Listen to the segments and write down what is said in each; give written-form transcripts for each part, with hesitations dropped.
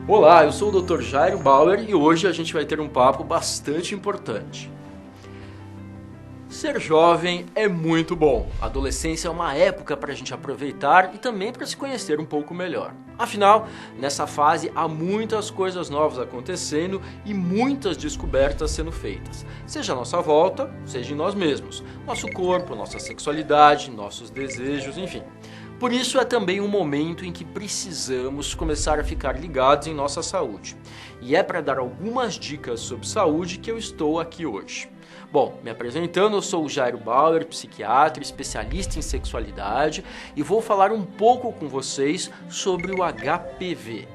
Olá, eu sou o Dr. Jairo Bauer e hoje a gente vai ter um papo bastante importante. Ser jovem é muito bom. A adolescência é uma época para a gente aproveitar e também para se conhecer um pouco melhor. Afinal, nessa fase há muitas coisas novas acontecendo e muitas descobertas sendo feitas. Seja à nossa volta, seja em nós mesmos. Nosso corpo, nossa sexualidade, nossos desejos, enfim. Por isso é também um momento em que precisamos começar a ficar ligados em nossa saúde. E é para dar algumas dicas sobre saúde que eu estou aqui hoje. Bom, me apresentando, eu sou o Jairo Bauer, psiquiatra, especialista em sexualidade e vou falar um pouco com vocês sobre o HPV.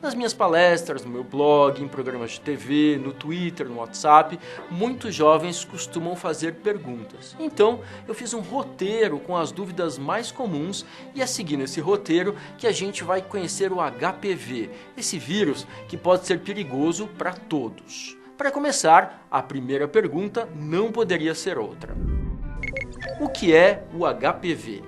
Nas minhas palestras, no meu blog, em programas de TV, no Twitter, no WhatsApp, muitos jovens costumam fazer perguntas. Então, eu fiz um roteiro com as dúvidas mais comuns e é seguindo esse roteiro que a gente vai conhecer o HPV, esse vírus que pode ser perigoso para todos. Para começar, a primeira pergunta não poderia ser outra. O que é o HPV?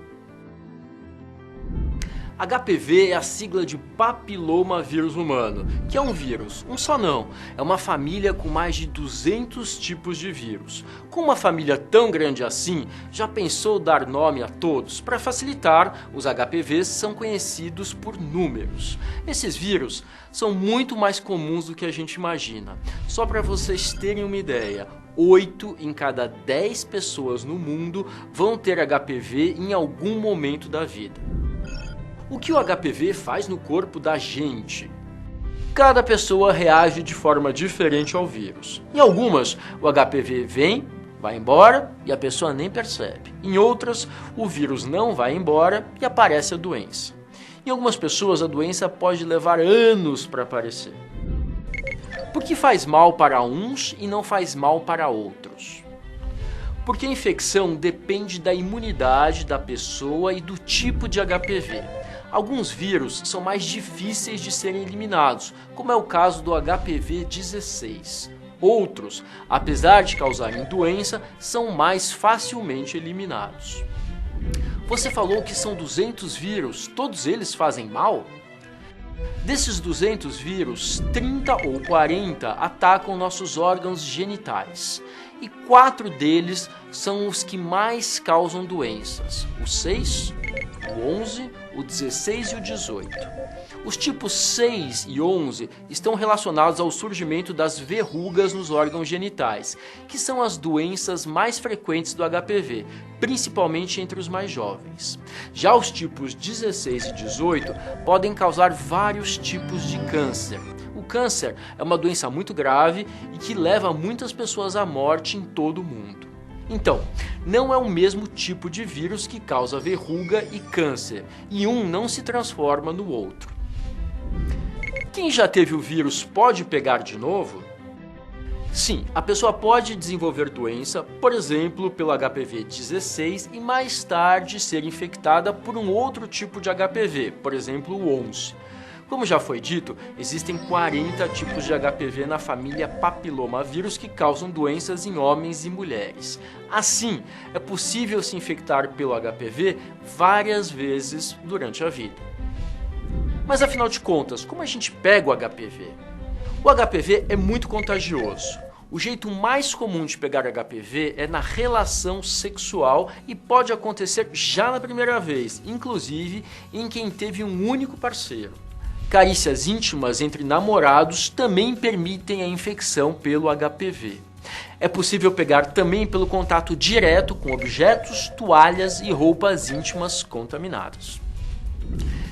HPV é a sigla de papilomavírus humano, que é um vírus, um só não, é uma família com mais de 200 tipos de vírus. Com uma família tão grande assim, já pensou dar nome a todos? Para facilitar, os HPVs são conhecidos por números. Esses vírus são muito mais comuns do que a gente imagina. Só para vocês terem uma ideia, 8 em cada 10 pessoas no mundo vão ter HPV em algum momento da vida. O que o HPV faz no corpo da gente? Cada pessoa reage de forma diferente ao vírus. Em algumas, o HPV vem, vai embora e a pessoa nem percebe. Em outras, o vírus não vai embora e aparece a doença. Em algumas pessoas, a doença pode levar anos para aparecer. Por que faz mal para uns e não faz mal para outros? Porque a infecção depende da imunidade da pessoa e do tipo de HPV. Alguns vírus são mais difíceis de serem eliminados, como é o caso do HPV-16. Outros, apesar de causarem doença, são mais facilmente eliminados. Você falou que são 200 vírus, todos eles fazem mal? Desses 200 vírus, 30 ou 40 atacam nossos órgãos genitais. E 4 deles são os que mais causam doenças: o 6, o 11, o 16 e o 18. Os tipos 6 e 11 estão relacionados ao surgimento das verrugas nos órgãos genitais, que são as doenças mais frequentes do HPV, principalmente entre os mais jovens. Já os tipos 16 e 18 podem causar vários tipos de câncer. O câncer é uma doença muito grave e que leva muitas pessoas à morte em todo o mundo. Então, não é o mesmo tipo de vírus que causa verruga e câncer, e um não se transforma no outro. Quem já teve o vírus pode pegar de novo? Sim, a pessoa pode desenvolver doença, por exemplo, pelo HPV-16 e mais tarde ser infectada por um outro tipo de HPV, por exemplo, o 11. Como já foi dito, existem 40 tipos de HPV na família papilomavírus que causam doenças em homens e mulheres. Assim, é possível se infectar pelo HPV várias vezes durante a vida. Mas afinal de contas, como a gente pega o HPV? O HPV é muito contagioso. O jeito mais comum de pegar HPV é na relação sexual e pode acontecer já na primeira vez, inclusive em quem teve um único parceiro. Carícias íntimas entre namorados também permitem a infecção pelo HPV. É possível pegar também pelo contato direto com objetos, toalhas e roupas íntimas contaminadas.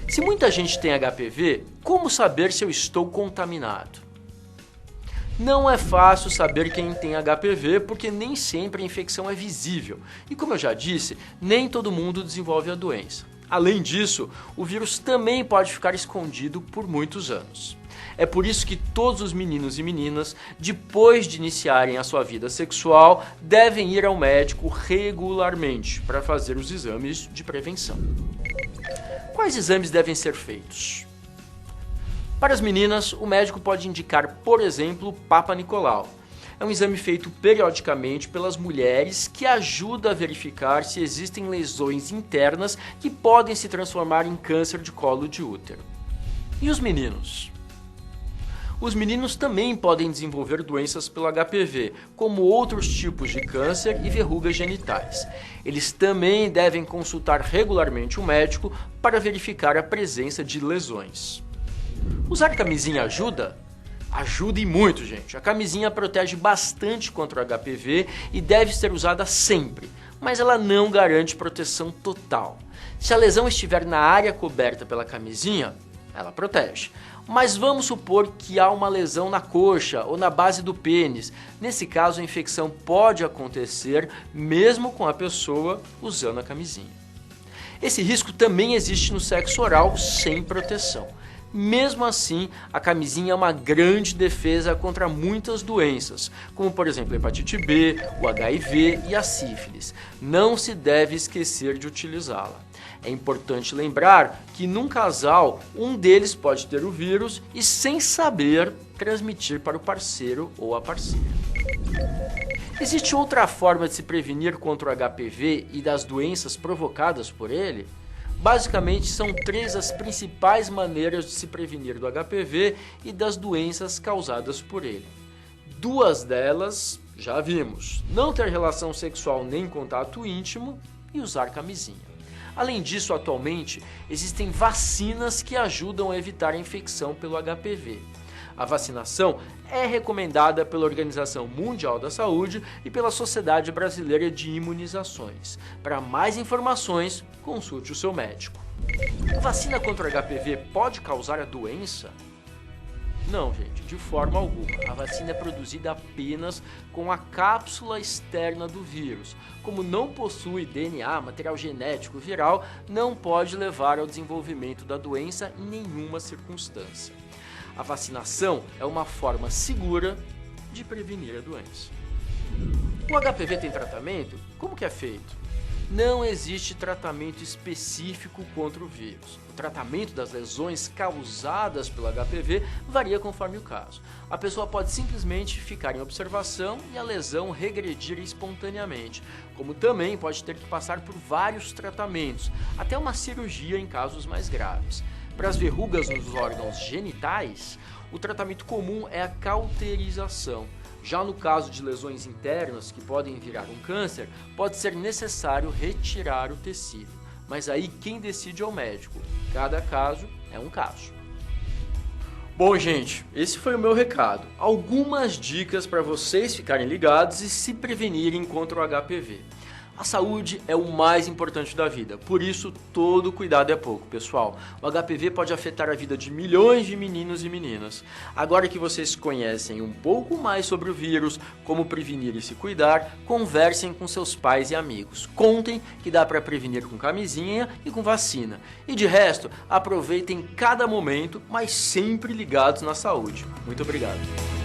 Se muita gente tem HPV, como saber se eu estou contaminado? Não é fácil saber quem tem HPV porque nem sempre a infecção é visível. E como eu já disse, nem todo mundo desenvolve a doença. Além disso, o vírus também pode ficar escondido por muitos anos. É por isso que todos os meninos e meninas, depois de iniciarem a sua vida sexual, devem ir ao médico regularmente para fazer os exames de prevenção. Quais exames devem ser feitos? Para as meninas, o médico pode indicar, por exemplo, o Papa Nicolau. É um exame feito periodicamente pelas mulheres que ajuda a verificar se existem lesões internas que podem se transformar em câncer de colo de útero. E os meninos? Os meninos também podem desenvolver doenças pelo HPV, como outros tipos de câncer e verrugas genitais. Eles também devem consultar regularmente o médico para verificar a presença de lesões. Usar camisinha ajuda? Ajuda e muito, gente. A camisinha protege bastante contra o HPV e deve ser usada sempre, mas ela não garante proteção total. Se a lesão estiver na área coberta pela camisinha, ela protege. Mas vamos supor que há uma lesão na coxa ou na base do pênis. Nesse caso, a infecção pode acontecer mesmo com a pessoa usando a camisinha. Esse risco também existe no sexo oral sem proteção. Mesmo assim, a camisinha é uma grande defesa contra muitas doenças, como por exemplo a hepatite B, o HIV e a sífilis. Não se deve esquecer de utilizá-la. É importante lembrar que num casal, um deles pode ter o vírus e, sem saber, transmitir para o parceiro ou a parceira. Existe outra forma de se prevenir contra o HPV e das doenças provocadas por ele? Basicamente, são 3 as principais maneiras de se prevenir do HPV e das doenças causadas por ele. 2 delas já vimos: não ter relação sexual nem contato íntimo e usar camisinha. Além disso, atualmente, existem vacinas que ajudam a evitar a infecção pelo HPV. A vacinação é recomendada pela Organização Mundial da Saúde e pela Sociedade Brasileira de Imunizações. Para mais informações, consulte o seu médico. A vacina contra o HPV pode causar a doença? Não, gente, de forma alguma. A vacina é produzida apenas com a cápsula externa do vírus. Como não possui DNA, material genético viral, não pode levar ao desenvolvimento da doença em nenhuma circunstância. A vacinação é uma forma segura de prevenir a doença. O HPV tem tratamento? Como que é feito? Não existe tratamento específico contra o vírus. O tratamento das lesões causadas pelo HPV varia conforme o caso. A pessoa pode simplesmente ficar em observação e a lesão regredir espontaneamente, como também pode ter que passar por vários tratamentos, até uma cirurgia em casos mais graves. Para as verrugas nos órgãos genitais, o tratamento comum é a cauterização. Já no caso de lesões internas que podem virar um câncer, pode ser necessário retirar o tecido. Mas aí quem decide é o médico. Cada caso é um caso. Bom, gente, esse foi o meu recado. Algumas dicas para vocês ficarem ligados e se prevenirem contra o HPV. A saúde é o mais importante da vida, por isso todo cuidado é pouco, pessoal. O HPV pode afetar a vida de milhões de meninos e meninas. Agora que vocês conhecem um pouco mais sobre o vírus, como prevenir e se cuidar, conversem com seus pais e amigos. Contem que dá para prevenir com camisinha e com vacina. E de resto, aproveitem cada momento, mas sempre ligados na saúde. Muito obrigado.